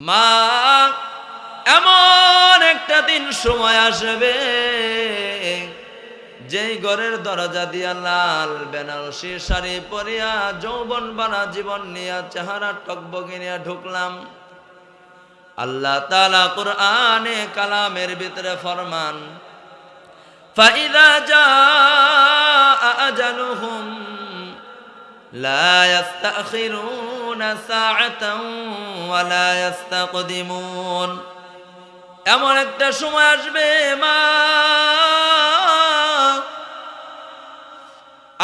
মা, এমন একটা দিন সময় আসবে যেই ঘরের দরজা দিয়া লাল বেনারসি শাড়ি পরিয়া যৌবন বানা জীবন নিয়া চেহারা টকবগে নিয়া ঢুকলাম। আল্লাহ তাআলা কুরআনে কালামের ভিতরে ফরমান, ফাইদা জাআ আজালুহুম লা ইস্তাখিরুনা সাআতান ওয়া লা ইস্তাকদিমুন। এমন একটা সময় আসবে মা,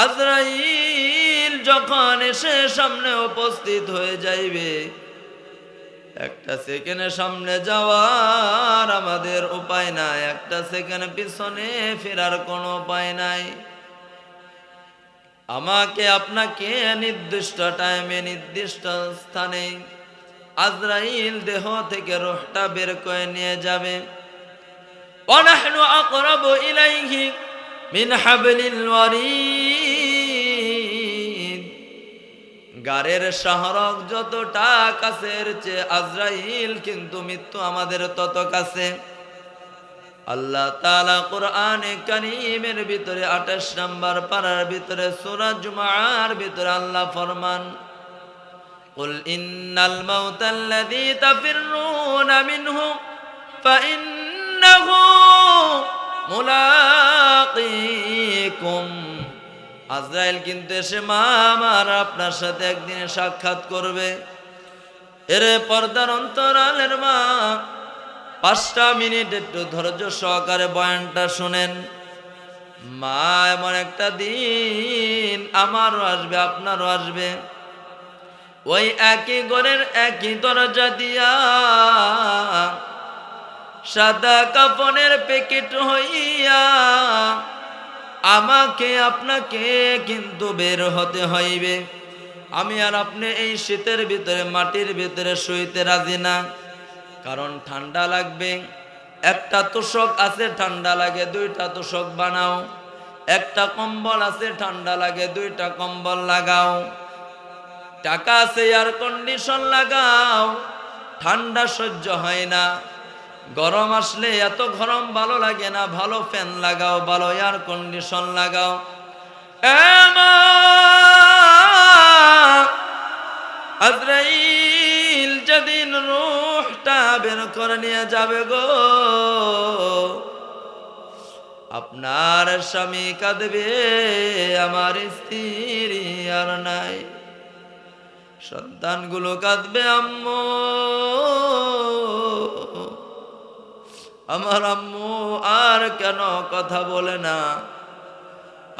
আজরাইল যখন এসে সামনে উপস্থিত হয়ে যাইবে, একটা সেকেন্ডের সামনে যাওয়ার আমাদের উপায় নাই, একটা সেকেন্ড পিছনে ফেরার কোনো উপায় নাই। আমাকে আপনাকে নির্দিষ্ট টাইমে নির্দিষ্ট স্থানে আজরাইল দেহ থেকে রূহটা বের করে নিয়ে যাবে। ওয়ানাহনু আকরাবু ইলাইহি মিন হাবলিল ওয়ারিদ। গারের শাহরগ যতটা কাছের চেয়ে আজরাইল কিন্তু মৃত্যু আমাদের তত কাছে। আল্লাহ তাআলা কুরআনে কারীমের ভিতরে 28 নম্বর পারার ভিতরে সূরা জুমার ভিতরে আল্লাহ ফরমান, কুল ইন্নাল মাউতাল্লাযী তাফিররুনা মিনহু ফাইন্নাহু মুলাকীকুম। আজরাইল কিন্তু এসে মা আমার আপনার সাথে একদিনে সাক্ষাৎ করবে। এর পর্দার অন্তরালের মা, 5টা মিনিট একটু ধৈর্য সহকারে বয়ানটা শুনেন। মা, এমন একটা দিন আমারও আসবে আপনারও আসবে, ওই একই ঘরের একই দরজা দিয়া সাদা কাফনের প্যাকেট হইয়া আমাকে আপনাকে কিন্তু বের হতে হইবে। আমি আর আপনি এই শীতের ভিতরে মাটির ভিতরে শুইতে রাজি না, কারণ ঠান্ডা লাগবে। একটা তোষক আছে ঠান্ডা লাগে, 2টা তোষক বানাও। একটা কম্বল আছে ঠান্ডা লাগে, 2টা কম্বল লাগাও। টাকা আছে এয়ার কন্ডিশন লাগাও, ঠান্ডা সহ্য হয় না। গরম আসলে এত গরম ভালো লাগে না, ভালো ফ্যান লাগাও, ভালো এয়ার কন্ডিশন লাগাও। আজরাইল যেদিন রূহটা বের করে নিয়ে যাবে গো, আপনার স্বামী কাঁদবে, আমার স্ত্রী আর নাই। সন্তানগুলো কাঁদবে, আম্মু, আমার আম্মু আর কেন কথা বলে না?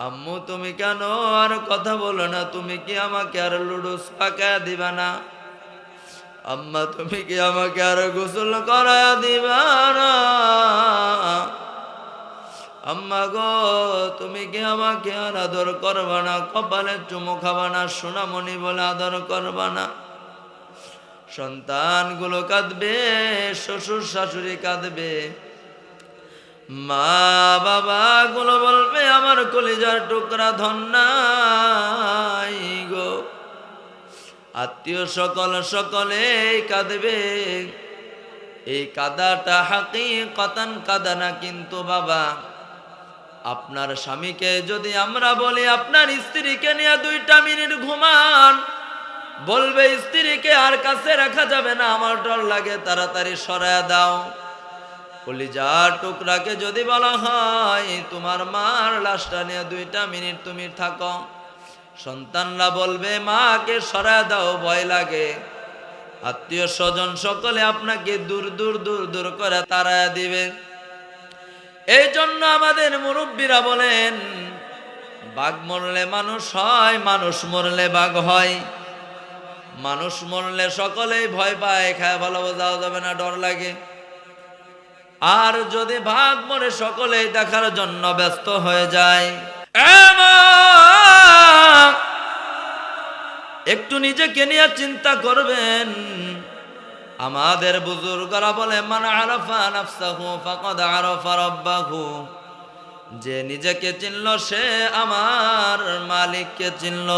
আম্মু তুমি কেন আর কথা বলো না? তুমি কি আমাকে আর লুডুস পাকায়া দিবা না? আম্মা তুমি কি আমাকে আর গোসল করায়া দিবা না? আম্মা গো তুমি কি আমাকে আর আদর করবা না? কপালে চুমু খাবা না? সোনামণি বলে আদর করবা না? সন্তানগুলো কাঁদবে, শ্বশুর শাশুড়ি কাঁদবে, মা বাবা গুলো বলবে আমার কলিজার টুকরা ধন নাই গো। আত্মীয় সকলে কাঁদবে। এই কাদাটা হাকিকতান কাদা না, কিন্তু বাবা আপনার স্বামীকে যদি আমরা বলি আপনার স্ত্রীকে নিয়ে 2টা মিনিট ঘুমান, বলবে স্ত্রীকে আর কাছে রাখা যাবে না, আমার ডর লাগে, তাড়াতাড়ি সরায়া দাও। কলিজার টুকরাকে যদি বলা হয় তোমার মার লাশটা নিয়ে 2টা মিনিট তুমি থাকো, সন্তানরা বলবে মাকে সরায়া দাও, ভয় লাগে। আত্মীয় স্বজন সকলে আপনাকে দূর দূর দূর দূর করে তাড়ায়া দিবে। এই জন্য আমাদের মুরব্বীরা বলেন, বাঘ মরলে মানুষ হয়, মানুষ মরলে বাঘ হয়। মানুষ মরলে সকলেই ভয় পায়, খায় ভালো যাওয়া যাবে না, ডর লাগে। আর যদি বাঘ মরে সকলেই দেখার জন্য ব্যস্ত হয়ে যায়। একটু নিজেকে নিয়ে চিন্তা করবেন। আমাদের বুজুর্গরা বলে, মান আরাফা নাফসাহু ফাকাদ আরাফা রাব্বাহু। যে নিজেকে চিনল সে আমার মালিককে চিনল।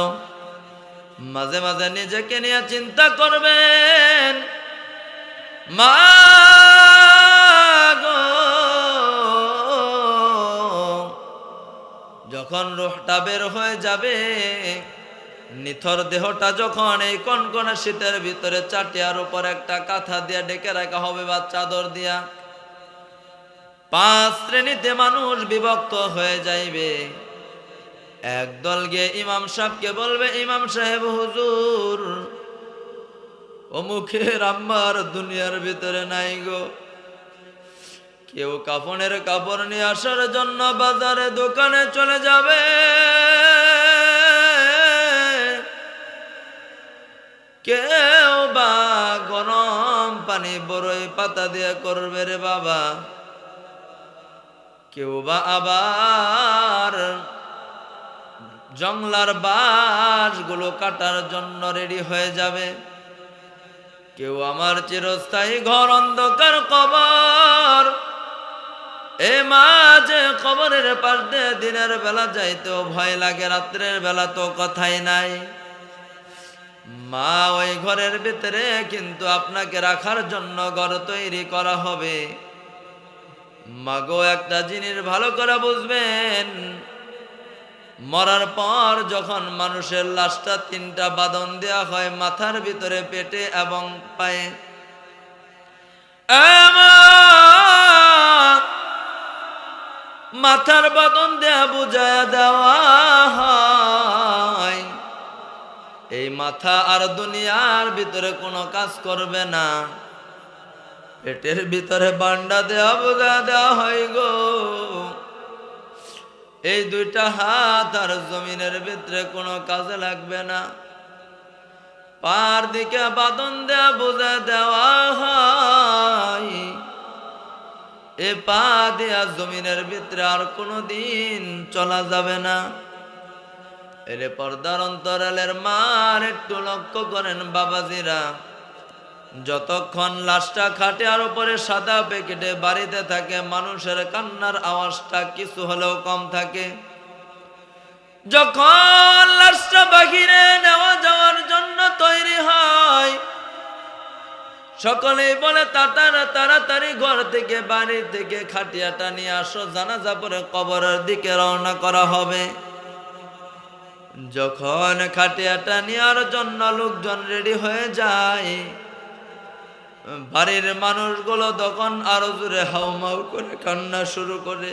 মাঝে মাঝে নিজেকে নিয়ে চিন্তা করবেন। মা গো, যখন রূহটা বের হয়ে যাবে, নিথর দেহটা যখন এই কনকনে শীতের ভিতরে চাটিয়ার উপর একটা কাঁথা দিয়া ডেকে রাখা হবে বা চাদর দিয়া, 5 শ্রেণীতে মানুষ বিভক্ত হয়ে যাইবে। একদল গিয়ে ইমাম সাহেবকে বলবে, ইমাম সাহেব হুজুর, অমুখের আম্মার দুনিয়ার ভিতরে নাই গো। কেউ কাফনের কাপড় নিয়ে আসার জন্য বাজারে দোকানে চলে যাবে, কেউ বা গরম পানি বড়ই পাতা দিয়ে করবে রে বাবা, কেউ বা আবার জংলার বাঁশগুলো কাটার জন্য রেডি হয়ে যাবে, কেউ আমার চিরস্থায়ী ঘর অন্ধকার কবর। এ মাঝে কবরের পাশ দিয়ে দিনের বেলা যাইতেও ভয় লাগে, রাত্রের বেলা তো কথাই নাই। মা, ওই ঘরের ভিতরে কিন্তু আপনাকে রাখার জন্য ঘর তৈরি করা হবে। মাগো, একটা জিনিস ভালো করে বুঝবেন, মরার পর যখন মানুষের লাশটা 3টা বাঁধন দেওয়া হয়, মাথার ভিতরে, পেটে এবং পায়ে, মাথার বাঁধন দেয়া বুঝায়া দেওয়া হয় এই মাথা আর দুনিয়ার ভিতরে কোনো কাজ করবে না। পেটের ভিতরে বান্ডা দেওয়া বুঝা দেওয়া হয় গো, এই 2টা হাত আর জমিনের ভিতরে কোনো কাজে লাগবে না। পার দিকে বাঁধন দেয়া বুঝা দেওয়া হয়, এ পা দেয়া জমিনের ভিতরে আর কোনো দিন চলা যাবে না। এরে পর্দার অন্তরালের মার, একটু লক্ষ্য করেন বাবাজিরা, যতক্ষণ লাশটা খাটের উপরে সাদা প্যাকেটে বাড়িতে থাকে, মানুষের কান্নার আওয়াজটা কিছু হলেও কম থাকে। যখন লাশটা বাহিরে নেওয়া যাওয়ার জন্য তৈরি হয়, সকলেই বলে তাড়াতাড়ি ঘর থেকে, বাড়ি থেকে খাটিয়াটা নিয়ে আসো, জানাজা পরে কবরের দিকে রওনা করা হবে। যখন খাটিয়াটা নেওয়ার জন্য লোকজন রেডি হয়ে যায়, বাড়ির মানুষগুলো তখন আরো জোরে হাউমাউ করে কান্না শুরু করে।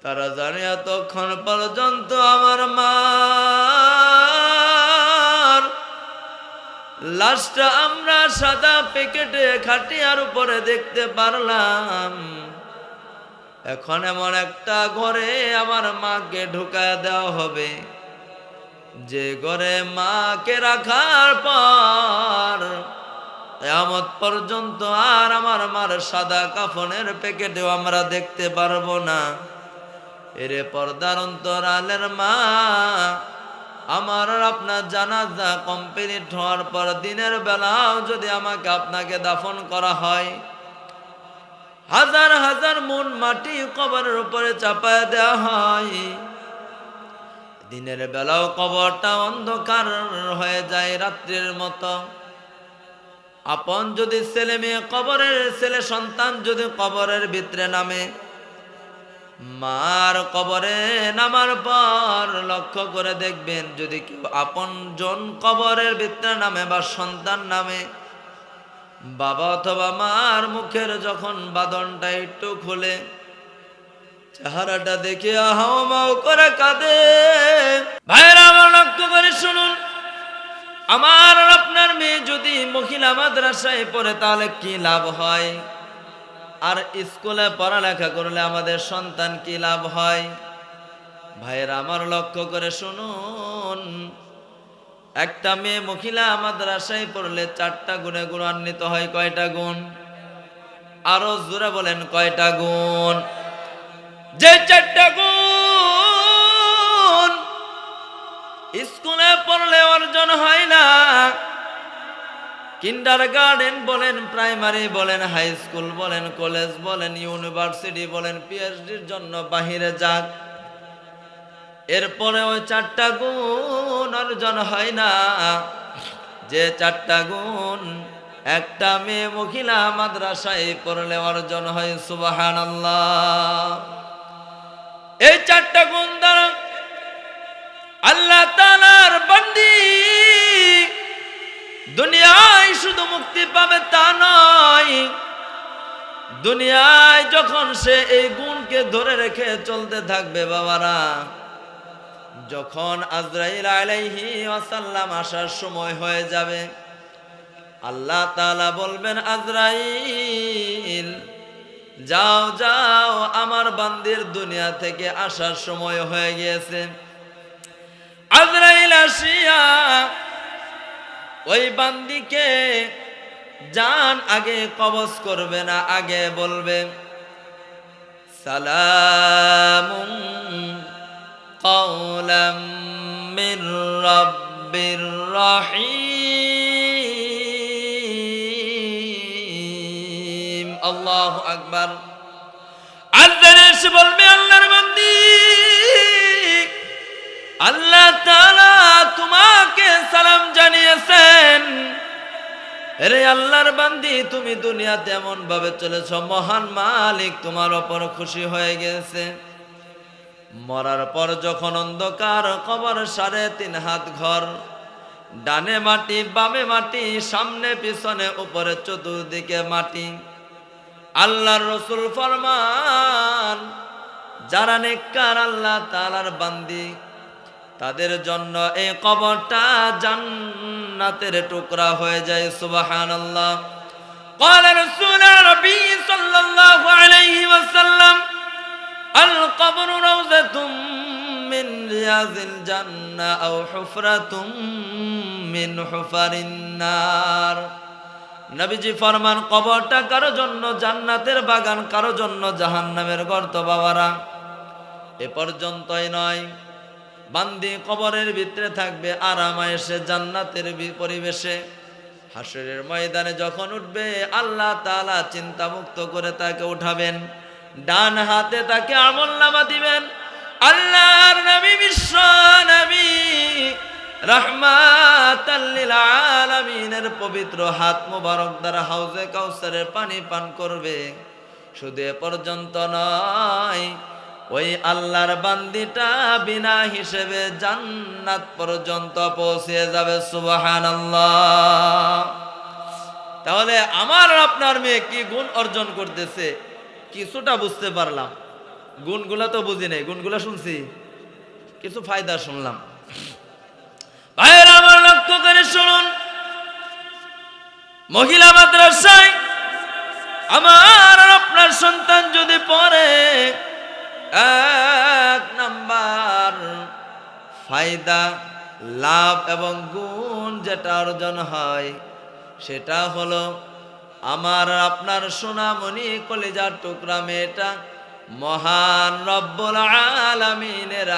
তারা জানে এতক্ষণ পর্যন্ত আমার মা লাশটা আমরা সাদা প্যাকেটে খাটিয়ার উপরে দেখতে পারলাম, এখন এমন একটা ঘরে আমার মাকে ঢুকায় দেওয়া হবে, যে ঘরে মাকে রাখার পর কিয়ামত পর্যন্ত আর আমার মার সাদা কাফনের প্যাকেটেও আমরা দেখতে পারবো না। এরে পর্দার অন্তরালের মা, আমার আর আপনার জানাজা কমপ্লিট হওয়ার পর দিনের বেলাও যদি আমাকে আপনাকে দাফন করা হয়, হাজার হাজার মন মাটি কবরের উপরে চাপায় দেওয়া হয়, দিনের বেলাও কবরটা অন্ধকার হয়ে যায় রাত্রির মতো। আপন যদি ছেলে মেয়ে কবরের, ছেলে সন্তান যদি কবরের ভিতরে নামে, মার কবরে নামার পর লক্ষ্য করে দেখবেন, যদি কেউ আপন জন কবরের ভিতরে নামে বা সন্তান নামে, বাবা অথবা মার মুখের যখন বাঁধনটা একটু খুলে, চেহারাটা দেখে হাওমাও করে কাঁদে। ভাইরা আমার, লক্ষ্য করে শুনুন, আমার আর আপনার মেয়ে যদি মহিলা মাদ্রাসায় পড়ে, তাহলে কি লাভ হয়? আর স্কুলে পড়ালেখা করলে আমাদের সন্তান কি লাভ হয়? ভাইরা আমার, লক্ষ্য করে শুনুন, একটা মেয়ে মহিলা মাদ্রাসায় পড়লে 4টা গুণে গুণান্বিত হয়। কয়টা গুণ? আরো জোরে বলেন, কয়টা গুণ? যে 4টা গুণ স্কুলে পড়লে অর্জন হয় না, কিন্ডারগার্টেন বলেন, প্রাইমারি বলেন, হাই স্কুল বলেন, কলেজ বলেন, ইউনিভার্সিটি বলেন, পিএইচডির জন্য বাহিরে যাক, এরপরে ওই 4টা গুণ অর্জন হয় না। যে 4টা গুণ একটা মেয়ে মহিলা মাদ্রাসায় পড়লে অর্জন হয় সুবহানাল্লাহ। এই চারটা গুণ দ্বারা আল্লাহ তাআলার বান্দি দুনিয়ায় শুধু মুক্তি পাবে তা নয়, দুনিয়ায় যখন সে এই গুণকে ধরে রেখে চলতে থাকবে বাবারা, যখন আজরাইল আলাইহি ওয়াসাল্লাম আসার সময় হয়ে যাবে, আল্লাহ তাআলা বলবেন আজরাইল যাও যাও, আমার বান্দির দুনিয়া থেকে আসার সময় হয়ে গিয়েছে। আজরাইল আসিয়া ওই বান্দিকে জান আগে কবজ করবে না, আগে বলবে সালামুন কাওলাম মির রাব্বির রহিম। আল্লাহু আকবার। আল্লাহ এসে বলবে আল্লাহর বান্দি, আল্লাহ তাআলা তোমাকে সালাম জানিয়েছেন। রে আল্লাহর বান্দি, তুমি দুনিয়াতে এমন ভাবে চলেছ, মহান মালিক তোমার উপর খুশি হয়ে গেছে। মরার পর যখন অন্ধকার কবর, 3.5 হাত ঘর, ডানে মাটি বামে মাটি, সামনে পিছনে উপরে চতুর্দিকে মাটি। আল্লাহর রাসূল ফরমান, যারা নেককার আল্লাহ তাআলার বান্দি, তাদের জন্য এই কবরটা জান্নাতের টুকরা হয়ে যায়। সুবহানাল্লাহ। قال رسول ربي صلى الله عليه وسلم القبر روضة من رياض الجنة أو حفرة من حفر النار। নবীজি ফরমান, কবরটা কারো জন্য জান্নাতের বাগান, কারো জন্য জাহান্নামের গর্ত। বাবারা, এ পর্যন্তই নয়, বান্দি কবরের ভিতরে থাকবে আরামায়েশে জান্নাতের পরিবেশে। হাসরের ময়দানে যখন উঠবে, আল্লাহ তাআলা চিন্তামুক্ত করে তাকে উঠাবেন, ডান হাতে তাকে আমলনামা দিবেন। আল্লাহর নবী, বিশ্ব নবী, রাহমাতাল লিল আলামিনের পবিত্র হাত মোবারক দ্বারা হাউজে কাউসারের পানি পান করবে। শুধু এ পর্যন্ত নয়, ওই আল্লাহর বান্দিটা বিনা হিসেবে জান্নাত পর্যন্ত পৌঁছে যাবে। সুবহানাল্লাহ। তাহলে আমার আপনার মেয়ে কি গুণ অর্জন করতেছে কিছুটা বুঝতে পারলাম। গুণগুলা তো বুঝি নাই, গুণগুলা শুনছি, কিছু ফায়দা শুনলাম। ভাইয়েরা আমার, লক্ষ্য করে শুনুন, মহিলা মাদ্রাসায় আমার আপনার সন্তান যদি পড়ে, 1 নাম্বার ফায়দা, লাভ এবং গুণ যেটা অর্জন হয়, সেটা হলো আমার আপনার সোনামণি কলিজার টুকরা মেয়েটা মহান রব্বুল আলামিনের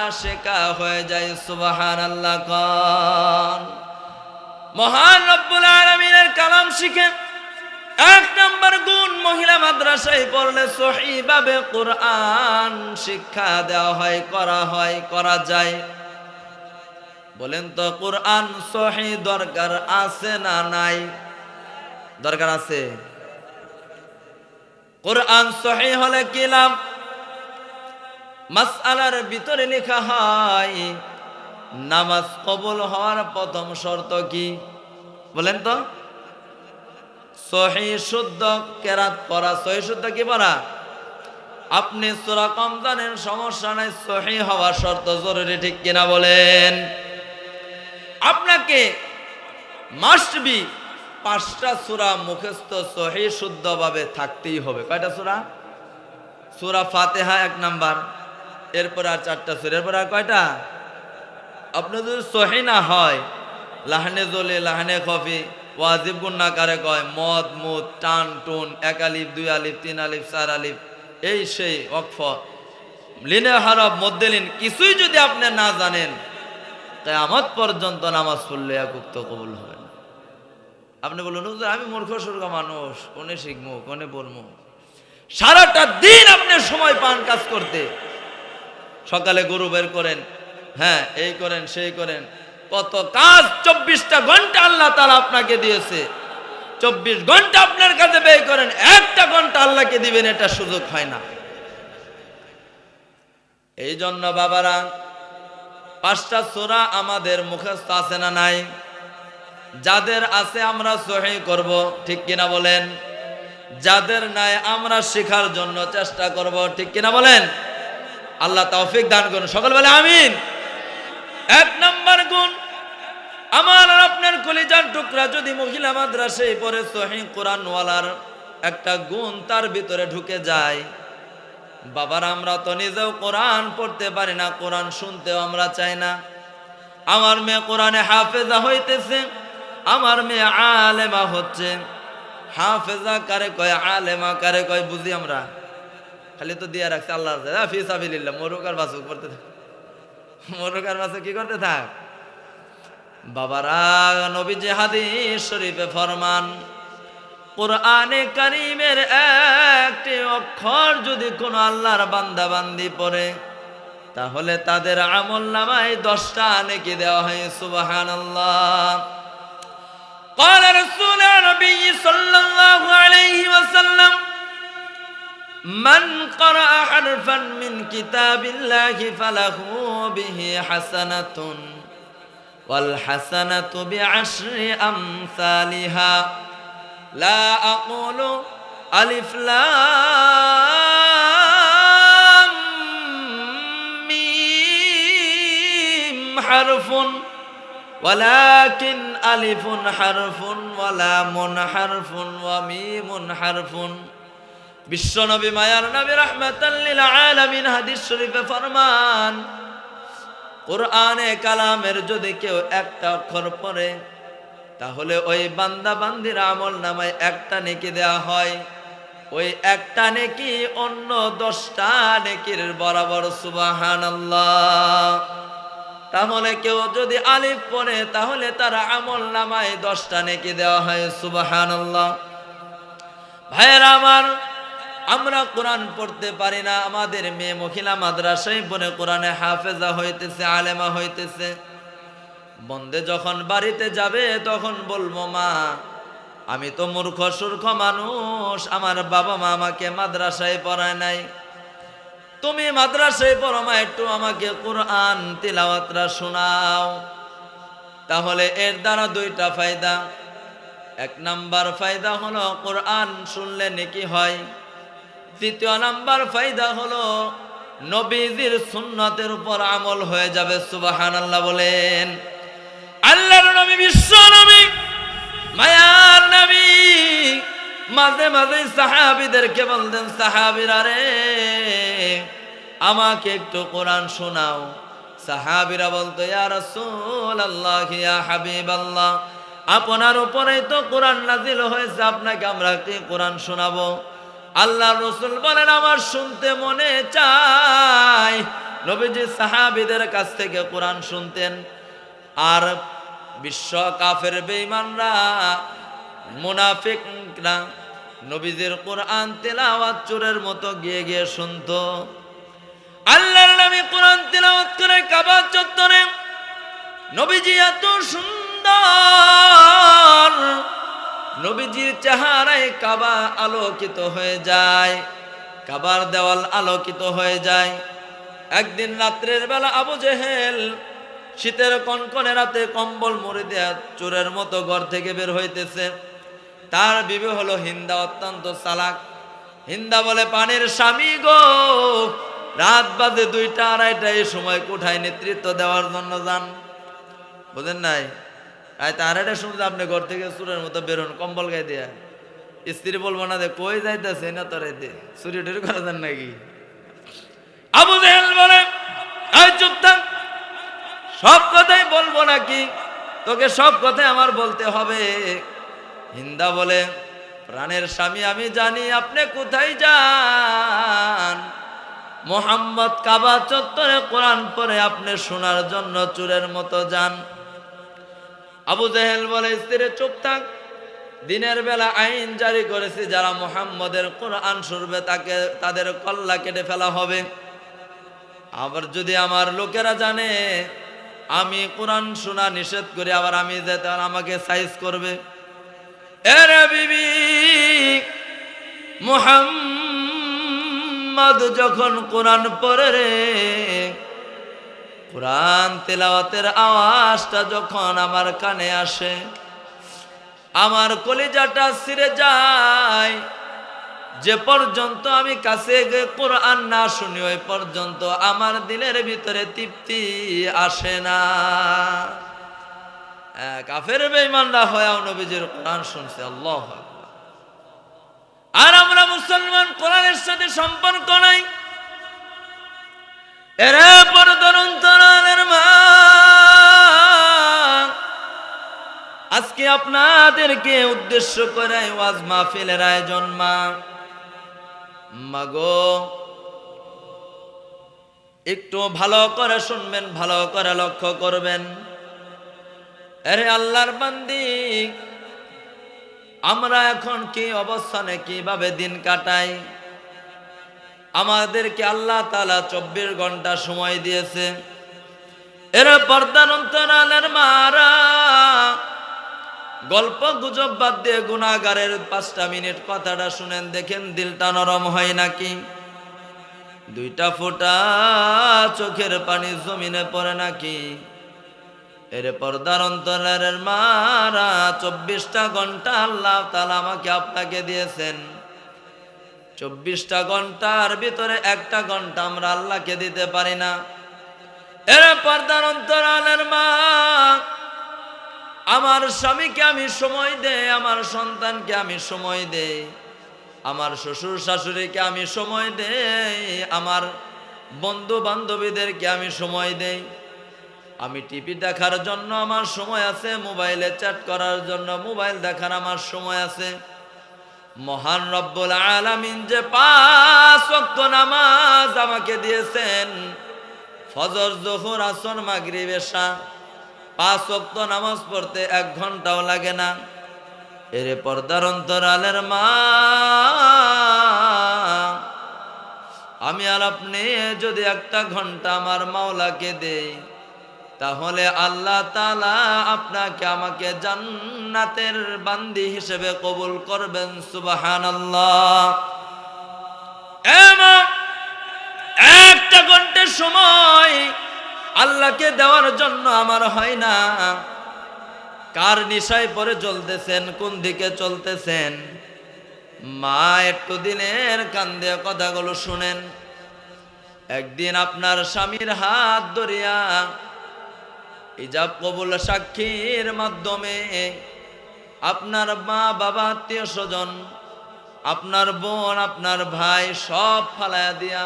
আশিকা হয়ে যায়। সুবহানাল্লাহ। কোন মহান রব্বুল আলামিনের কালাম শিখে 1 নাম্বার গুণ, মহিলা মাদ্রাসায় পড়লে সহিভাবে কোরআন শিক্ষা দেওয়া হয়, করা যায়। বলেন তো, কোরআন সহি দরকার আছে না নাই? দরকার আছে। কোরআন সহি হলে কি লাভ? মাসআলার ভিতরে লেখা হয়, নামাজ কবুল হওয়ার প্রথম শর্ত কি বলেন তো? সহি শুদ্ধ কেরাত পড়া। সহি শুদ্ধ কি পড়া? আপনি সূরা কম জানেন, সমস্যা নাই, সহি হওয়া শর্ত জরুরি, ঠিক কিনা বলেন? আপনাকে মাস্ট বি 5টা সূরা মুখস্থ সহি শুদ্ধভাবে থাকতেই হবে। কয়টা সূরা? সূরা ফাতিহা 1 নাম্বার, এরপর আর 4টা সূরা, এরপর আর কয়টা? আপনার যদি সহি না হয়, লাহনে জলে লাহনে খফি, ওয়াজিব গুন্না কারে কয়, মদ মুদ টান টুন, 1 আলিফ 2 আলিফ 3 আলিফ 4 আলিফ, এই সেই ওয়াকফ লিনে হরফ মদ্দেলিন কিছুই যদি আপনি না জানেন, কিয়ামত পর্যন্ত নামাজ পড়লে একুক্ত কবুল হবে না। আপনি বলুন, হুজুর আমি মূর্খ সুর্খ মানুষ, কোনে শিখবো কোনে পড়বো? সারাটা দিন আপনি সময় পান কাজ করতে। সকালে গরু বের করেন, হ্যাঁ এই করেন সেই করেন, কত কাজ, 24টা ঘন্টা আল্লাহ তাআলা আপনাকে দিয়েছে। 24 ঘন্টা আপনার কাছে ব্যয় করেন, 1টা ঘন্টা আল্লাহকে দিবেন, এটা সুযোগ হয় না। এই জন্য বাবারা 5টা সূরা আমাদের মুখস্থ আছে না নাই? যাদের আছে আমরা সহিহ করব, ঠিক কিনা বলেন? যাদের নাই আমরা শেখার জন্য চেষ্টা করব, ঠিক কিনা বলেন? আল্লাহ তৌফিক দান করুন, সকল বলে আমিন। 1 নাম্বার গুণ, আমার আর আপনার কলিজার টুকরা যদি মহিলা মাদ্রাসায় পড়ে সহিহ কোরআনওয়ালার একটা গুণ তার ভিতরে ঢুকে যায়, বাবার আমরা তো নিজেও কোরআন পড়তে পারি না, কোরআন শুনতেও আমরা চাই না। আমার মেয়ে কোরআনে হাফেজা হইতেছে, আমার মেয়ে আলেমা হচ্ছে। হাফেজা কারে কয়, আলেমা কারে কয় বুঝি আমরা? খালি তো দিয়া রাখছে আল্লাহর ফি সাবিলিল্লাহ, মরুক আর বাসুক করতে থাক, মরুক আর বাসুক কি করতে থাক। বাবারা, নবীজি হাদিস শরীফে ফরমান, কোরআনে কারীমের একটি অক্ষর যদি কোন আল্লাহর বান্দা বান্দি পড়ে, তাহলে তাদের আমলনামায় 10টা নেকি দেওয়া হয়। সুবহানাল্লাহ। قال رسول النبي صلى الله عليه وسلم من قرأ حرفا من كتاب الله فله به حسنة والحسنة بعشر أمثالها لا أقول ألف لام ميم حرف ولكن ألف حرف ولام حرف وميم حرف। বিশ্ব নবী মায়ার নবী রাহমাতাল লিল আলামিন হাদিস শরীফে ফরমান, কোরআনে কালামের যদি কেউ একটা অক্ষর পড়ে, তাহলে ওই বান্দা বান্দির আমল নামায় 1টা নেকি দেওয়া হয়। ওই 1টা নেকি অন্য 10টা নেকির বরাবর। সুবহানাল্লাহ। তাহলে কেউ যদি আলিফ পড়ে, তাহলে তার আমল নামায় 10টা নেকি দেওয়া হয়। সুবহানাল্লাহ। ভাইয়েরা আমার, আমরা কোরআন পড়তে পারি না, আমাদের মেয়ে মহিলা মাদ্রাসায় পড়ে কোরআনে হাফেজা হইতেছে, আলেমা হইতেছে। বন্দে যখন বাড়িতে যাবে তখন বলবো, মা আমি তো মূর্খ সূর্খ মানুষ, আমার বাবা মা আমাকে মাদ্রাসায় পড়ায় নাই, তুমি মাদ্রাসায় পড়ো মা, একটু আমাকে কোরআন তিলাওয়াতটা শোনাও। তাহলে এর দ্বারা 2টা ফায়দা। 1 নাম্বার ফায়দা হলো কোরআন শুনলে নেকি হয়। 2য় নাম্বার ফায়দা হলো নবীজির সুন্নতের উপর আমল হয়ে যাবে। সুবহানাল্লাহ বলেন। আল্লাহর নবী, বিশ্ব নবী, মায়ার নবী মাঝে মাঝে সাহাবীদেরকে বলতেন, সাহাবীরা রে আমাকে একটু কোরআন শোনাও। সাহাবীরা বলতো, ইয়া রাসূলুল্লাহ, ইয়া হাবিবাল্লাহ, আপনার উপরেই তো কোরআন নাজিল হয়েছে, আপনাকে আমরা কি কোরআন শোনাবো? আল্লাহর রাসূল বলেন, আমার শুনতে মনে চায়। নবীজি সাহাবীদের কাছ থেকে কোরআন শুনতেন, আর বিশ্ব কাফের বেঈমানরা, মুনাফিকরা নবীজির কোরআন তেলাওয়াত চোরের মতো গিয়ে গিয়ে শুনতো। আল্লাহর নবী কোরআন তেলাওয়াত করে কাবা চত্বরে, নবীজি এত সুন্দর, নবীজির চেহারায় কাবা আলোকিত হয়ে যায়, কাবার দেওয়াল আলোকিত হয়ে যায়। একদিন রাত্রের বেলা আবু জেহেল শীতের কনকনে রাতে কম্বল মুড়ি দেয়া চোরের মতো ঘর থেকে বের হইতেছে। তার বিবি হলো হিন্দা, অত্যন্ত চালাক। হিন্দা বলে, পানির স্বামী গো, রাত বাজে 2টা 2:30, এই সময় কোঠায় নেতৃত্ব দেওয়ার জন্য যান। বুঝেন নাই? আয় তা 2:30 সময় আপনি ঘর থেকে চোরের মতো বেরোন কম্বল গায়ে দেয়া। স্ত্রী বলবো না যে কই যাইতেছে না, তোরে দে চুরি টুরি করা যান নাকি? আবু জেহেল বলে, এই চুপ থাক, সব কথাই বলবো নাকি? তোকে সব কথাই আমার বলতে হবে। হিন্দা বলে, প্রাণের স্বামী আমি জানি আপনি কোথায় যান। মুহাম্মদ কাবা চত্বরে কোরআন পড়ে আপনি শোনার জন্য চোরের মতো যান। আবু জেহেল বলে, স্ত্রী চুপ থাক, দিনের বেলা আইন জারি করেছে, যারা মুহাম্মদের কোরআন শুনবে তাদের কল্লা কেটে ফেলা হবে। আবার যদি আমার লোকেরা জানে আমি কোরআন শোনা নিষেধ করি, আবার আমি যেতে আমাকে সাইজ করবে। এরে বিবি মুহাম্মদ যখন কোরআন পড়ে রে, কোরআন তেলাওয়াতের আওয়াজটা যখন আমার কানে আসে, আমার কলিজাটা ছিঁড়ে যায়। যে পর্যন্ত আমি কাছে গিয়ে কোরআন না শুনি, ওই পর্যন্ত আমার দিলের ভিতরে তৃপ্তি আসে না। কাফের বেঈমানরা হয়েও নবীজির কোরআন শুনছে, আল্লাহু আকবার। আর আমরা মুসলমান কোরআনের সাথে সম্পর্ক নাই। এরা পর্দার অন্তরালের মা, আজকে আপনাদেরকে উদ্দেশ্য করে ওয়াজ মাহফিলের আয়োজন। মাগো একটু ভালো করে শুনবেন, ভালো করে লক্ষ্য করবেন। আরে আল্লাহর বান্দি, আমরা এখন কি অবস্থানে কিভাবে দিন কাটাই? আমাদেরকে আল্লাহ তাআলা 24 ঘন্টা সময় দিয়েছে। এরা পর্দার অন্তরালের মারা, গল্প গুজব বাদ দিয়ে গুনাহগারের 5টা মিনিট কথাটা শুনেন, দেখেন দিলটা নরম হয় নাকি? 2টা ফোঁটা চোখের পানি জমিনে পড়ে নাকি? এর পর্দার অন্তরালের মারা, 24টা ঘন্টা আল্লাহ তাআলা আমাকে আপনাকে দিয়েছেন। 24টা ঘন্টার ভিতরে 1টা ঘন্টা আমরা আল্লাহকে দিতে পারি না। এর পর্দার অন্তরালের মা, আমার স্বামীকে আমি সময় দেই, আমার সন্তানকে আমি সময় দেই, আমার শ্বশুর শাশুড়িকে আমি সময় দেই, আমার বন্ধু বান্ধবীদেরকে আমি সময় দেই। আমি টিভি দেখার জন্য আমার সময় আছে, মোবাইলে চ্যাট করার জন্য মোবাইল দেখার আমার সময় আছে। মহান রব্বুল আলামিন যে 5 ওয়াক্ত নামাজ আমাকে দিয়েছেন, ফজর, যোহর, আসর, মাগরিব, এশা, 5 ওয়াক্ত নামাজ পড়তে 1 ঘন্টাও লাগে না। এর পর্দার অন্তরালের মা, আমি আর আপনি যদি 1টা ঘন্টা আমার মাওলাকে দেই, তাহলে আল্লাহ তাআলা আপনাকে আমাকে জান্নাতের বান্দি হিসেবে কবুল করবেন। সুবহানাল্লাহ। এমন 1টা ঘন্টার সময় আল্লাহকে দেওয়ার জন্য আমার হয় না। কার নিশায় পরে চলতেছেন, কোন দিকে চলতেছেন? মা, একটু দিনের কান দিয়ে কথাগুলো শুনেন। একদিন আপনার স্বামীর হাত ধরিয়া ইজাব কবুল সাক্ষীর মাধ্যমে আপনার মা বাবা, আত্মীয় স্বজন, আপনার বোন, আপনার ভাই সব ফালায়া দিয়া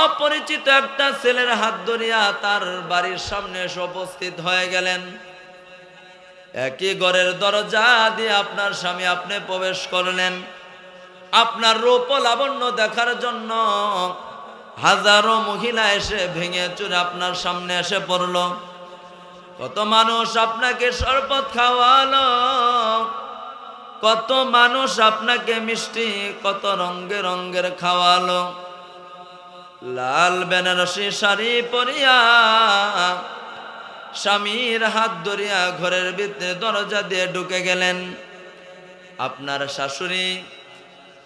অপরিচিত একটা ছেলের হাত ধরিয়া তার বাড়ির সামনে এসে উপস্থিত হয়ে গেলেন। একই ঘরের দরজা দিয়ে আপনার স্বামী আপনি প্রবেশ করলেন। আপনার রূপ লাবণ্য দেখার জন্য হাজারো মহিলা এসে ভেঙে চুরে আপনার সামনে এসে পড়ল। কত মানুষ আপনাকে শরবত খাওয়ালো, কত মানুষ আপনাকে মিষ্টি, কত রঙের রঙের খাওয়ালো। লাল বেনারসি শাড়ি পরিয়া স্বামীর হাত ধরিয়া ঘরের ভিতরে দরজা দিয়ে ঢুকে গেলেন। আপনার শাশুড়ি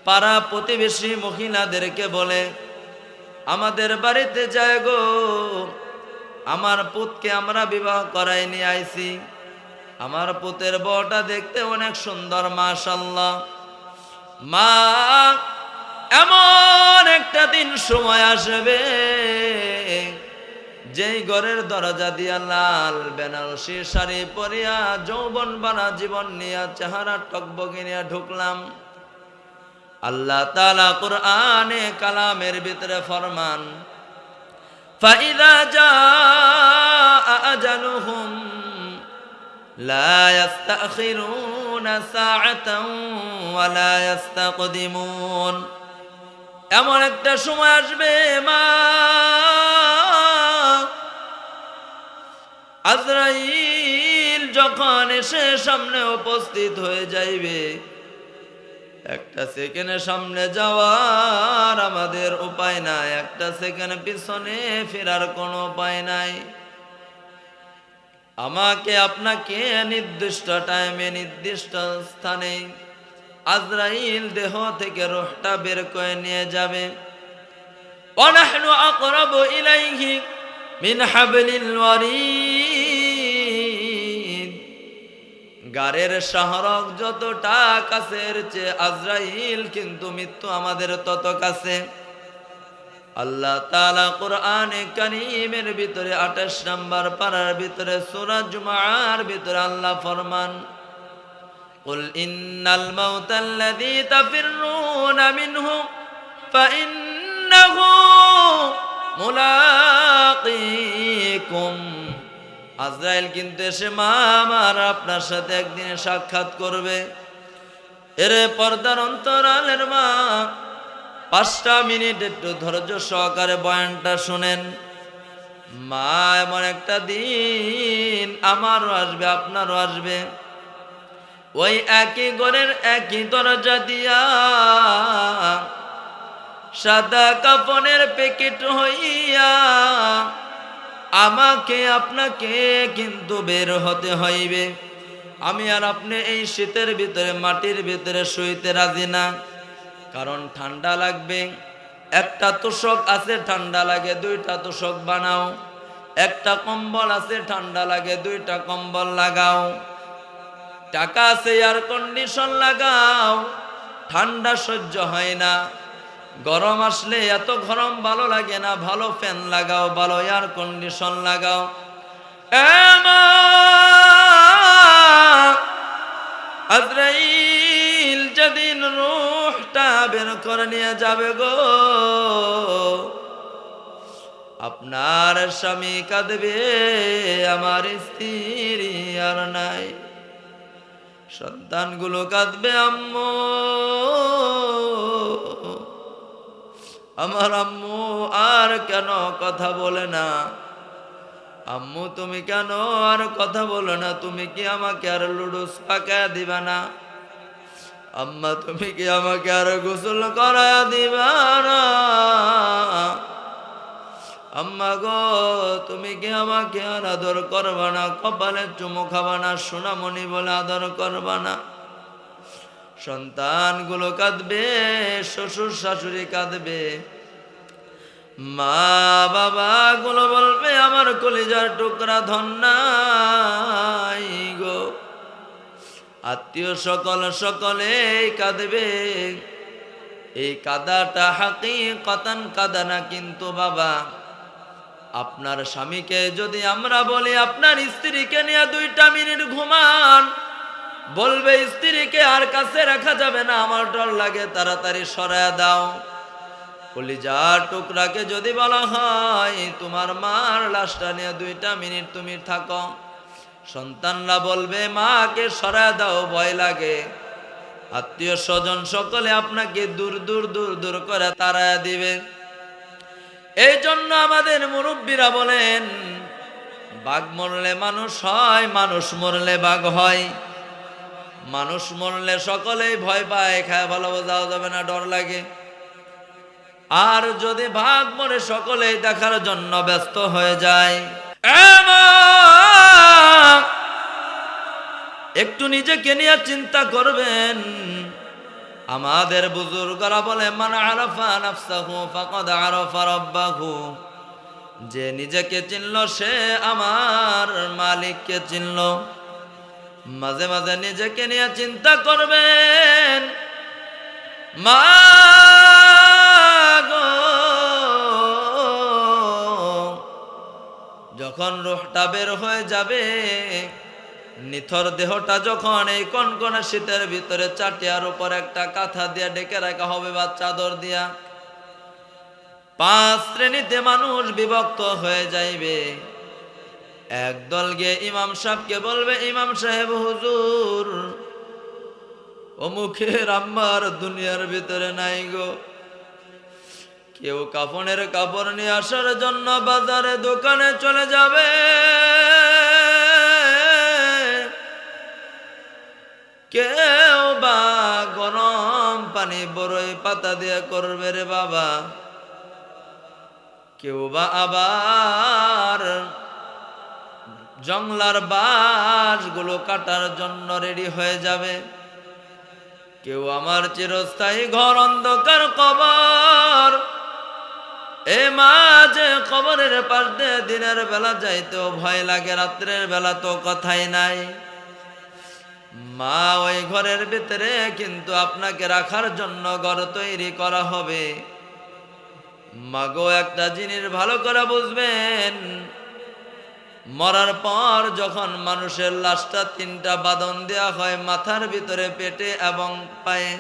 পাড়া প্রতিবেশী মহিলাদেরকে বলে, আমাদের বাড়িতে যায় গো, আমার পুতকে আমরা বিবাহ করাই নিয়ে আইছি। আমার পুতের বউটা দেখতে অনেক সুন্দর, মাশাআল্লাহ। মা, এমন একটা দিন সময় আসবে, যেই ঘরের দরজা দিয়া লাল বেনারসি শাড়ি পরিয়া যৌবন বানা জীবন নিয়া চেহারা টকবগে নিয়ে ঢুকলাম, আল্লাহ তাআলা কুরআনে কালামের ভিতরে ফরমান, ফাইদা জাআ আজালুহুম লা ইস্তাখিরুনা সাআতান ওয়া লা ইস্তাকদিমুন। এমন একটা সময় আসবে মা, আজরাইল যখন এসে সামনে উপস্থিত হয়ে যাইবে, একটা সেকেন্ডের সামনে যাওয়ার আমাদের উপায় নাই, একটা সেকেন্ড পিছনে ফেরার কোনো উপায় নাই। আমাকে আপনাকে নির্দিষ্ট টাইমে নির্দিষ্ট স্থানে আজরাইল দেহ থেকে রূহটা বের করে নিয়ে যাবে। ওয়া নাহনু আকরাবু ইলাইহি মিন হাবলিল ওয়ারিদ। গারের শাহরগ যতটা কাছের চেয়ে আজরাইল কিন্তু মৃত্যু আমাদের তত কাছে। আল্লাহ তাআলা কোরআনে কারীমের ভিতরে 28 নম্বর পারার ভিতরে সূরা জুমার ভিতরে আল্লাহ ফরমান, কুল ইন্নাল মাউতাল্লাযী তাফিররুনা মিনহু ফাইন্নাহু মুলাকীকুম। আজরাইল কিন্তু এসে মা আমার আপনার সাথে একদিন সাক্ষাৎ করবে। এরে পর্দার অন্তরালের মা, 5টা মিনিট একটু ধৈর্য সহকারে বয়ানটা শুনেন। মা, এমন একটা দিন আমারও আসবে আপনারও আসবে, ওই একই ঘরের একই দরজা দিয়া সাদা কাফনের প্যাকেট হইয়া আমাকে আপনাকে কিন্তু বের হতে হইবে। আমি আর আপনি এই শীতের ভিতরে মাটির ভিতরে শুইতে রাজি না, কারণ ঠান্ডা লাগবে। একটা তোষক আছে ঠান্ডা লাগে, 2টা তোষক বানাও। একটা কম্বল আছে ঠান্ডা লাগে, 2টা কম্বল লাগাও। টাকা আছে এয়ার কন্ডিশন লাগাও, ঠান্ডা সহ্য হয় না। গরম আসলে এত গরম ভালো লাগে না, ভালো ফ্যান লাগাও, ভালো এয়ার কন্ডিশন লাগাও। আজরাইল যেদিন রূহটা বের করে নিয়ে যাবে গো, আপনার স্বামী কাঁদবে, আমার স্ত্রী আর নাই। সন্তানগুলো কাঁদবে, আম্মু, আমার আম্মু আর কেন কথা বলে না? আম্মু তুমি কেন আর কথা বলো না? তুমি কি আমাকে আর লুডুস পাকায়া দিবা না? আম্মা তুমি কি আমাকে আর গোসল করায়া দিবা না? আম্মা গো তুমি কি আমাকে আর আদর করবা না? কপালে চুমু খাবা না? সোনামণি বলে আদর করবা না? সন্তানগুলো কাঁদবে, শ্বশুর শাশুড়ি কাঁদবে, মা বাবা গুলো বলবে আমার কলিজার টুকরা ধন নাই গো। আত্মীয় সকলে কাঁদবে। এই কাদাটা হাকিকতান কাদা না, কিন্তু বাবা আপনার স্বামীকে যদি আমরা বলি আপনার স্ত্রীকে নিয়ে 2টা মিনিট ঘুমান, বলবে স্ত্রীকে আর কাছে রাখা যাবে না, আমার ডর লাগে, তাড়াতাড়ি সরায়া দাও। কলিজার টুকরাকে যদি বলা হয় তোমার মার লাশটা নিয়ে 2টা মিনিট তুমি থাকো, সন্তানরা বলবে মাকে সরায়া দাও, ভয় লাগে। আত্মীয় স্বজন সকলে আপনাকে দূর দূর দূর দূর করে তাড়ায়া দিবে। এই জন্য আমাদের মুরব্বীরা বলেন, বাঘ মরলে মানুষ হয়, মানুষ মরলে বাঘ হয়। মানুষ মরলে সকলেই ভয় পায়, খায় ভালো বোঝাও যাবে না, ডর লাগে। আর যদি বাঘ মরে সকলেই দেখার জন্য ব্যস্ত হয়ে যায়। একটু নিজেকে নিয়ে চিন্তা করবেন। আমাদের বুজুর্গরা বলে, মান আরাফা নাফসাহু ফাকাদ আরাফা রাব্বাহু। যে নিজেকে চিনল সে আমার মালিককে চিনল। মাঝে মাঝে নিজেকে নিয়ে চিন্তা করবেন। মা গো, যখন রূহটা বের হয়ে যাবে, নিথর দেহটা যখন এই কনকনে শীতের ভিতরে চাটিয়ার উপর একটা কাঁথা দিয়ে ডেকে রাখা হবে বা চাদর দিয়া, 5 শ্রেণীতে মানুষ বিভক্ত হয়ে যাইবে। একদল গিয়ে ইমাম সাহেবকে বলবে, ইমাম সাহেব হুজুর অমুখের আম্মার দুনিয়ার ভিতরে নাই গো। কেউ কাফনের কাপড় নিয়ে আসার জন্য বাজারে দোকানে চলে যাবে, কেউ বা গরম পানি বড়ই পাতা দিয়ে করবে রে বাবা, কেউ বা আবার জংলার বাঁশগুলো কাটার জন্য রেডি হয়ে যাবে। কেউ আমার চিরস্থায়ী ঘর অন্ধকার কবর, এ মাঝে কবরের পাশ দিয়ে দিনের বেলা যাইতেও ভয় লাগে, রাত্রের বেলা তো কথাই নাই। মা ওই ঘরের ভিতরে কিন্তু আপনাকে রাখার জন্য ঘর তৈরি করা হবে। মাগো একটা জিনিস ভালো করে বুঝবেন, মরার পর যখন মানুষের লাশটা 3টা বাঁধন দেওয়া হয়, মাথার ভিতরে, পেটে এবং পায়ে,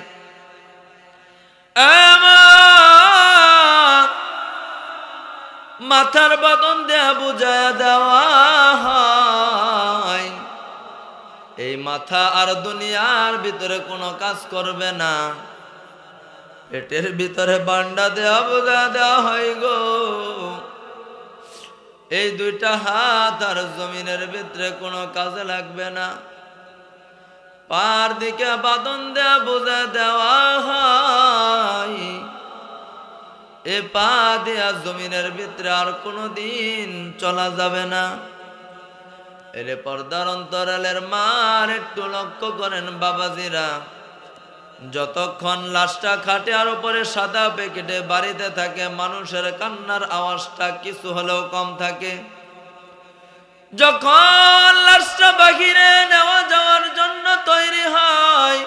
মাথার বাঁধন দেয়া বুঝায়া দেওয়া হয় এই মাথা আর দুনিয়ার ভিতরে কোনো কাজ করবে না। পেটের ভিতরে বান্ডা দেওয়া বুঝা দেওয়া হয় গো, এই 2টা হাত আর জমিনের ভিতরে কোনো কাজে লাগবে না। পার দিকে বাঁধন দেওয়া বুঝা দেওয়া হয়, এ পা দেয়া জমিনের ভিতরে আর কোনো দিন চলা যাবে না। এরে পর্দার অন্তরালের মার একটু লক্ষ্য করেন বাবাজিরা, যতক্ষণ লাশটা খাটে আর উপরে সাদা প্যাকেটে বাড়িতে থাকে, মানুষের কান্নার আওয়াজটা কিছু হলেও কম থাকে। যখন লাশটা বাহিরে নেওয়া যাওয়ার জন্য তৈরি হয়,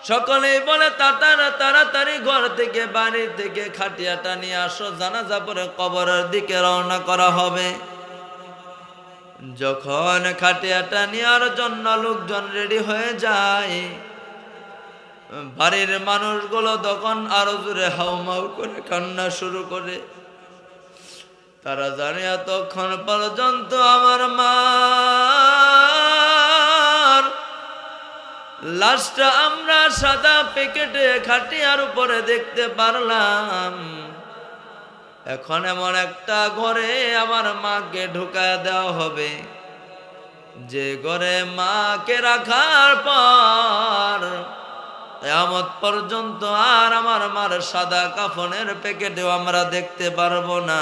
সকলেই বলে তাড়াতাড়ি ঘর থেকে, বাড়ি থেকে খাটিয়াটা নিয়ে আসো, জানাজা পরে কবরের দিকে রওনা করা হবে। যখন খাটিয়াটা নেওয়ার জন্য লোকজন রেডি হয়ে যায়, বাড়ির মানুষগুলো তখন আরো জোরে হাউমাউ করে কান্না শুরু করে। তারা জানে এতক্ষণ পর্যন্ত আমার মা লাশটা আমরা সাদা প্যাকেটে খাটিয়ার উপরে দেখতে পারলাম, এখন এমন একটা ঘরে আমার মাকে ঢুকায় দেওয়া হবে, যে ঘরে মাকে রাখার পর কিয়ামত পর্যন্ত আর আমার মার সাদা কাফনের প্যাকেটেও আমরা দেখতে পারবো না।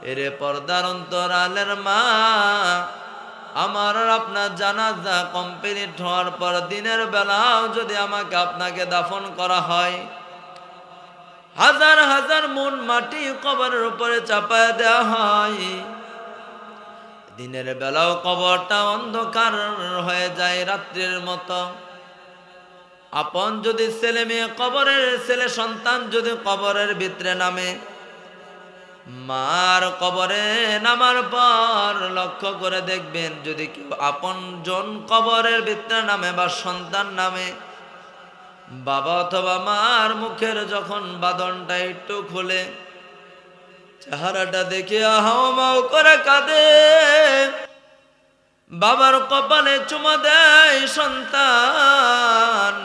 এরে পর্দার অন্তরালের মা, আমার আর আপনার জানাজা কমপ্লিট হওয়ার পর দিনের বেলাও যদি আমাকে আপনাকে দাফন করা হয়, হাজার হাজার মন মাটি কবরের উপরে চাপায় দেওয়া হয়, দিনের বেলাও কবরটা অন্ধকার হয়ে যায় রাত্রির মতো। আপন যদি ছেলে মেয়ে কবরের, ছেলে সন্তান যদি কবরের ভিতরে নামে, মার কবরে নামার পর লক্ষ্য করে দেখবেন, যদি কেউ আপন জন কবরের ভিতরে নামে বা সন্তান নামে, বাবা অথবা মার মুখের যখন বাঁধনটা একটু খুলে, চেহারাটা দেখে হাওমাও করে কাঁদে, বাবার কপালে চুমা দেয় সন্তান,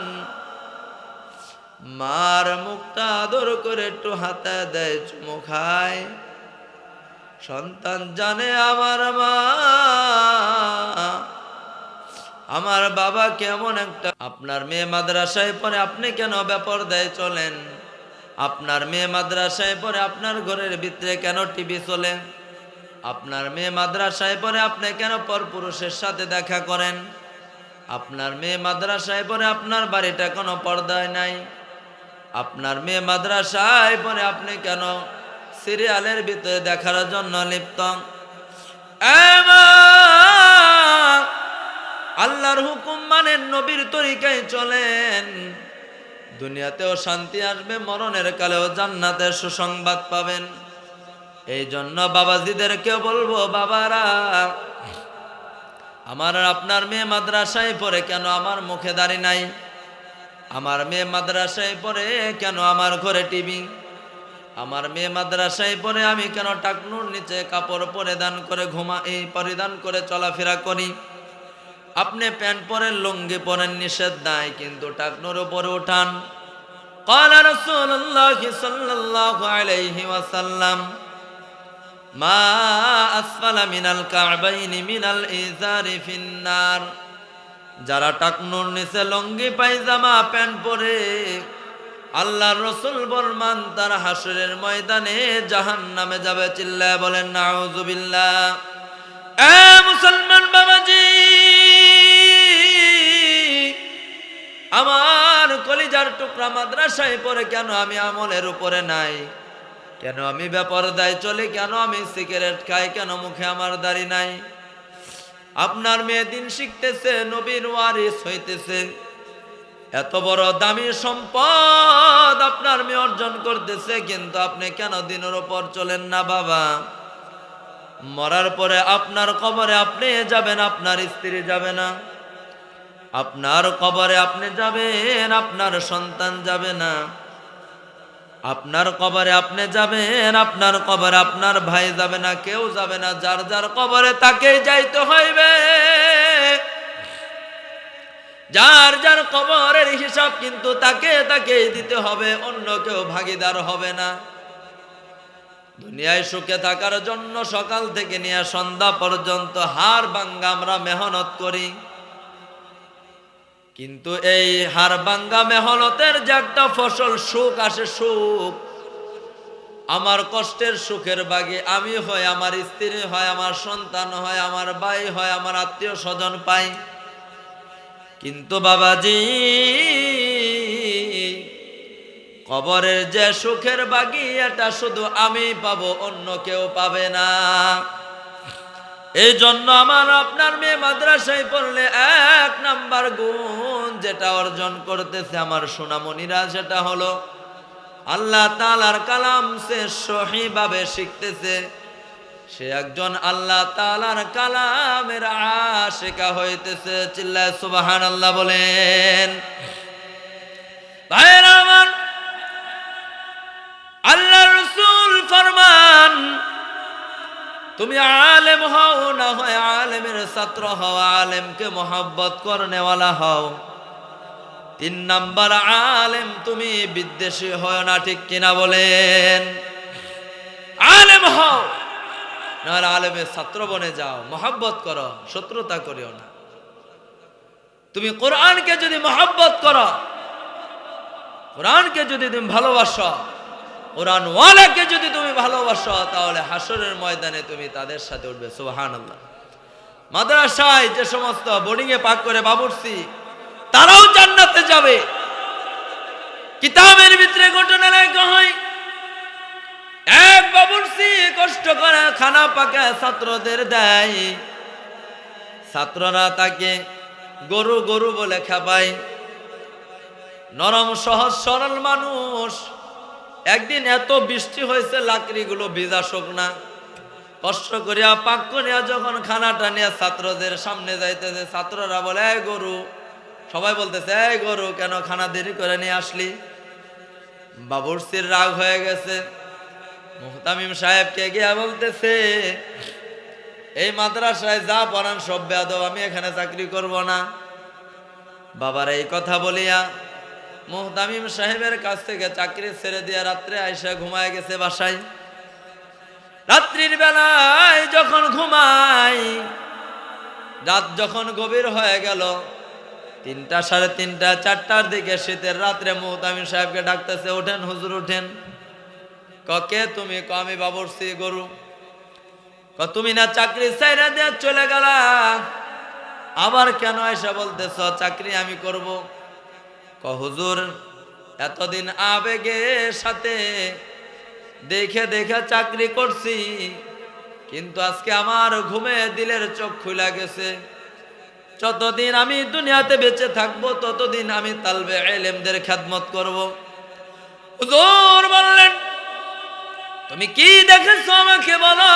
মার মুখটা আদর করে একটু হাতে দেয়, চুমু খায়। সন্তান জানে আমার মা, আমার বাবা কেমন একটা। আপনার মেয়ে মাদ্রাসায় পড়ে, আপনি কেন বেপরদায় চলেন? আপনার মেয়ে মাদ্রাসায় পড়ে, আপনার ঘরের ভিতরে কেন টিভি চলে? আপনার মেয়ে মাদ্রাসায় পড়ে, আপনি কেন পরপুরুষের সাথে দেখা করেন? আপনার মেয়ে মাদ্রাসায় পড়ে, আপনার বাড়িটা কোনো পর্দায় নাই? আপনার মেয়ে মাদ্রাসায় পড়ে, আপনি কেন সিরিয়ালের ভিতরে দেখার জন্য লিপ্ত? আল্লাহর হুকুম মানেন, নবীর তরিকায় চলেন, দুনিয়াতেও শান্তি আসবে, মরণের কালেও জান্নাতের সুসংবাদ পাবেন। এই জন্য বাবাজিদেরকে বলবো, বাবারা, আমার আর আপনার মেয়ে মাদ্রাসায় পড়ে কেন আমার মুখে দাড়ি নাই? আমার মেয়ে মাদ্রাসায় পড়ে কেন আমার ঘরে টিভি? আমার মেয়ে মাদ্রাসায় পড়ে আমি কেন টাকনুর নিচে কাপড় পরিধান করে পরিধান করে চলাফেরা করি? আপনি প্যান্ট পরেন, লুঙ্গি পরেন, নিষেধ নাই, কিন্তু টাকনুর উপরে উঠান। ক্বালা রাসূলুল্লাহ সাল্লাল্লাহু আলাইহি ওয়াসাল্লাম, মা আসফালা মিনাল কা'বাইনি মিনাল ইজারি ফিন্নার। যারা টাকনুর নিচে লুঙ্গি পায়জামা প্যান্ট পরে, আল্লাহর রাসূল বলমান তারা হাসরের ময়দানে জাহান্নামে যাবে। চিল্লায় বলেন নাউযুবিল্লাহ। এ মুসলমান বাবাজি, আমার কলিজার টুকরা, মাদ্রাসায় পড়ে কেন আমি আমলের উপরে নাই? কেন আমি বেপরদায় চলে? কেন আমি সিগারেট খাই? কেন মুখে আমার দাড়ি নাই? আপনার মেয়ে দিন শিখতেছে, নবীর ওয়ারিস হইতেছে, এত বড় দামি সম্পদ আপনার মেয়ে অর্জন করতেছে, কিন্তু আপনি কেন দিনের উপর চলেন না? বাবা, মরার পরে আপনার কবরে আপনি যাবেন, আপনার স্ত্রী যাবে না। আপনার কবরে আপনি যাবেন, আপনার সন্তান যাবে না। আপনার কবরে আপনি যাবেন, আপনার কবরে আপনার ভাই যাবে না, কেউ যাবে না। যার যার কবরে তাকেই যাইতে হইবে। যার যার কবরের হিসাব কিন্তু তাকেই দিতে হবে, অন্য কেউ ভাগীদার হবে না। দুনিয়ায় সুখে থাকার জন্য সকাল থেকে নিয়ে সন্ধ্যা পর্যন্ত হাড় ভাঙ্গা আমরা মেহনত করি, কিন্তু এই হাড় ভাঙ্গা মেহনতের যে একটা ফসল সুখ আসে, সুখ, আমার কষ্টের সুখের বাগে আমি হয়, আমার স্ত্রী হয়, আমার সন্তান হয়, আমার ভাই হয়, আমার আত্মীয় স্বজন পাই। কিন্তু বাবাজি, কবরের যে সুখের বাগি, এটা শুধু আমি পাবো, অন্য কেউ পাবে না। এই জন্য আমার আপনার মেয়ে মাদ্রাসায় পড়লে 1 নাম্বার গুণ যেটা অর্জন করতেছে আমার সোনামণিরা, সেটা হলো আল্লাহ তাআলার কালাম সে সহিভাবে শিখতেছে। সে একজন আল্লাহ তাআলার কালামের আশিকা হইতেছে। চিল্লায় সুবহানাল্লাহ বলেন। ভাইরা আমার, আল্লাহ রাসূল ফরমান, তুমি আলেম হও না হয় আলেমের ছাত্র হও, আলেমকে মোহাব্বত করনেওয়ালা হও। 3 নাম্বার, আলেম তুমি বিদ্বেষী হয় না, ঠিক কিনা বলেন? আলেম হও, নাহলে আলেমের ছাত্র বনে যাও, মোহাব্বত করো, শত্রুতা করিও না। তুমি কোরআনকে যদি মোহাব্বত করো, কোরআনকে যদি তুমি ভালোবাসো, কোরআনওয়ালাকে যদি তুমি ভালোবাসো, তাহলে হাসরের ময়দানে তুমি তাদের সাথে উঠবে। সুবহানাল্লাহ। মাদ্রাসায় যে সমস্ত বোর্ডিং এ পাক করে বাবুর্চি, তারাও জান্নাতে যাবে। কিতাবের ভিতরে ঘটনা লেখা হয়, এক বাবুর্চি কষ্ট করে খানা পাকা ছাত্রদের দেয়, ছাত্ররা তাকে গরু গরু বলে খাবায়। নরম সহজ সরল মানুষ। একদিন এত বৃষ্টি হয়েছে, লাকড়িগুলো ভিজা শুকনা, কষ্ট করিয়া পাক করিয়া যখন খানাটা নিয়ে ছাত্রদের সামনে যাইতেছে, ছাত্ররা বলে, এই গরু, সবাই বলতেছে, এই গরু কেন খানা দেরি করে নিয়ে আসলি? বাবুর্চির রাগ হয়ে গেছে, মুহতামিম সাহেবকে গিয়া বলতেছে, এই মাদ্রাসায় যা পড়ান সব বেয়াদব, আমি এখানে চাকরি করব না। বাবার এই কথা বলিয়া মুহতামিম সাহেবের কাছ থেকে চাকরি ছেড়ে দিয়া রাত্রে আইসা ঘুমায় গেছে বাসায়। রাত্রির বেলায় যখন ঘুমাই, রাত যখন গভীর হয়ে গেল, 3টা, 3:30, 4টার দিকে শীতের রাত্রে মুহতামিম সাহেবকে ডাকতেছে, ওঠেন হুজুর ওঠেন। কে তুমি? আমি বাবুর্চি গরু। তুমি না চাকরি ছাইরা দিয়ে চলে গেলা, আবার কেন এসে বলতেছ চাকরি আমি করব? হুজুর, এতদিন আবেগের সাথে দেখে দেখে চাকরি করছি, কিন্তু আজকে আমার ঘুমে দিলের চোখ খুলে গেছে। যতদিন আমি দুনিয়াতে বেঁচে থাকবো, ততদিন আমি তালবে ইলমদের খেদমত করব। হুজুর বললেন, তুমি কি দেখেছো আমাকে বলো।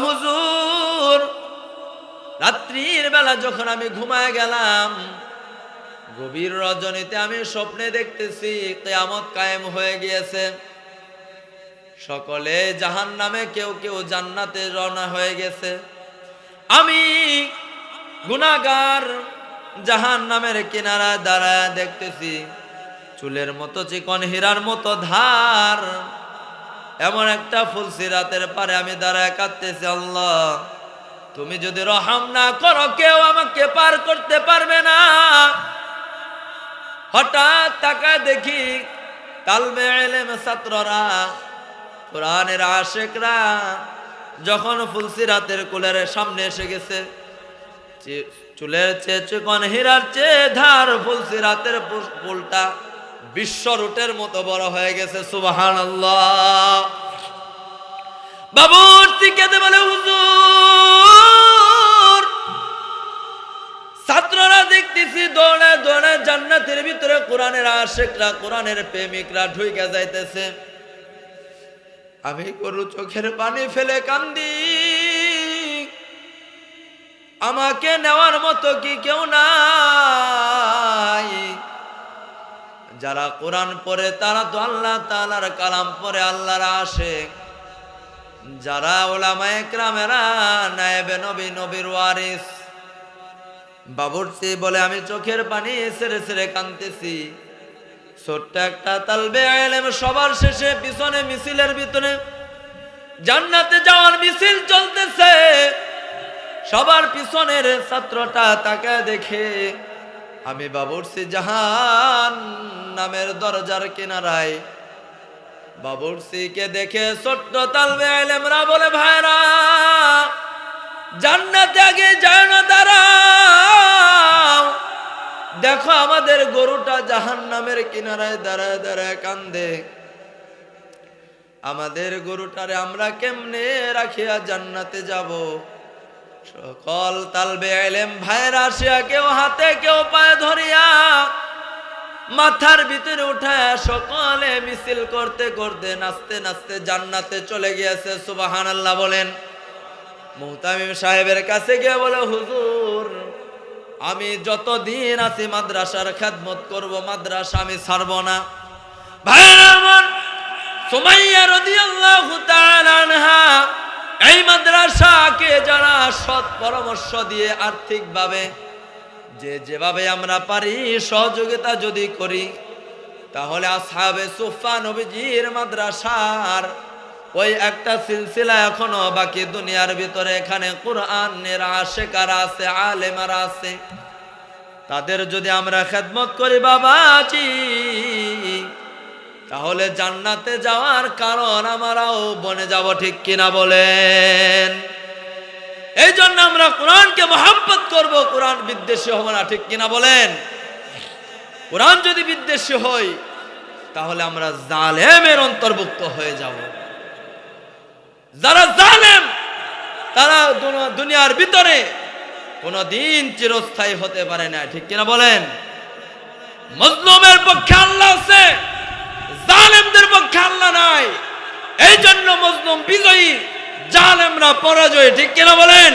হুজুর, রাত্রির বেলা যখন আমি ঘুমায় গেলাম, গভীর রজনীতে আমি স্বপ্নে দেখতেছি কিয়ামত কায়েম হয়ে গিয়েছে, সকলে জাহান্নামে, কেউ কেউ জান্নাতে রওনা হয়ে গেছে। আমি গুনাহগার জাহান্নামের কিনারায় দাঁড়ায় দেখতেছি, চুলের মতো চিকন, হীরার মতো ধার, এমন একটা ফুলসিরাতের পারে আমি দাঁড়ায় কাঁদতেছি, আল্লাহ তুমি যদি রহম না করো, কেউ আমাকে পার করতে পারবে না। হঠাৎ তাকায় দেখি তালবে ইলম ছাত্ররা, কোরআনের আশিকরা যখন ফুলসিরাতের কুলের সামনে এসে গেছে, চুলের চেয়ে চিকন হীরার চেয়ে ধার ফুলসিরাতের পুলটা বিশ্ব রুটের মতো বড় হয়ে গেছে। সুবহানাল্লাহ। বাবুর্চি কেঁদে বলে, হুজুর, ছাত্ররা দেখতেছি দৌড়ে দৌড়ে জান্নাতের ভিতরে কোরআনের আশিকরা, কোরআনের প্রেমিকরা ঢুইকা যাইতেছে। আমি গরু চোখের পানি ফেলে কান্দি, আমাকে নেওয়ার মতো কি কেউ নাই? যারা কোরআন পড়ে তারা তো আল্লাহ তাআলার কালাম পড়ে, আল্লাহর আশিক। যারা উলামায়ে কেরামেরা নায়েবে নবী, নবীর ওয়ারিস। বাবুর্চি বলে, আমি চোখের পানি ছেড়ে ছেড়ে কাঁদতেছি। ছোট্ট একটা তালবে ইলম, সবার শেষে পিছনে মিছিলের ভিতরে জান্নাতে যাওয়ার মিছিল চলতেছে। সবার পিছনের ছাত্রটা তাকায় দেখে আমি বাবুর্চি জাহান নামের দরজার কিনারায়। বাবুর্চিকে দেখে ছোট্ট তালবে ইলমরা বলে, ভাইরা, জান্নাতে আগে যায় না, দাঁড়াও। দেখো আমাদের গরুটা জাহান্নামের কিনারায় দাঁড়ায় দাঁড়ায় কান্দে। আমাদের গরুটারে আমরা কেমনে রাখিয়া জান্নাতে যাব? সকল তালবে ইলম ভাইরা আসিয়া কেউ হাতে কেউ পায়ে ধরিয়া মাথার ভিতরে উঠায় সকলে মিছিল করতে করতে নাচতে নাচতে জান্নাতে চলে গিয়েছে। সুবহানাল্লাহ বলেন। মুহতামিম সাহেবের কাছে গিয়ে বলে, হুজুর, আমি যতদিন আছি মাদ্রাসার খেদমত করব, মাদ্রাসা আমি ছাড়ব না। ভাইরা আমার, সুমাইয়া রাদিয়াল্লাহু তাআলা আনহা এই মাদ্রাসাকে যারা সৎ পরামর্শ দিয়ে আর্থিকভাবে যেভাবে আমরা পারি সহযোগিতা যদি করি, তাহলে আসহাবে সুফফা নবীজির মাদ্রাসার ওই একটা সিলসিলা এখনো বাকি দুনিয়ার ভিতরে। এখানে কোরআনের আশিকারা আছে, আলেমারা আছে। তাদের যদি আমরা খেদমত করি বাবাজি, তাহলে জান্নাতে যাওয়ার কারণ আমরাও বনে যাব। ঠিক কিনা বলেন? এই জন্য আমরা কোরআনকে মহব্বত করব, কোরআন বিদ্বেষী হব না। ঠিক কিনা বলেন? কোরআন যদি বিদ্বেষী হই তাহলে আমরা জালেমের অন্তর্ভুক্ত হয়ে যাব। যারা জালেম তারা দুনিয়ার ভিতরে কোনদিন চিরস্থায়ী হতে পারে না। ঠিক কিনা বলেন? মজলুমের পক্ষে আল্লাহ আছে, জালেমদের পক্ষে আল্লাহ নাই। এই জন্য মজলুম বিজয়ী, জালেমরা পরাজয়। ঠিক কিনা বলেন?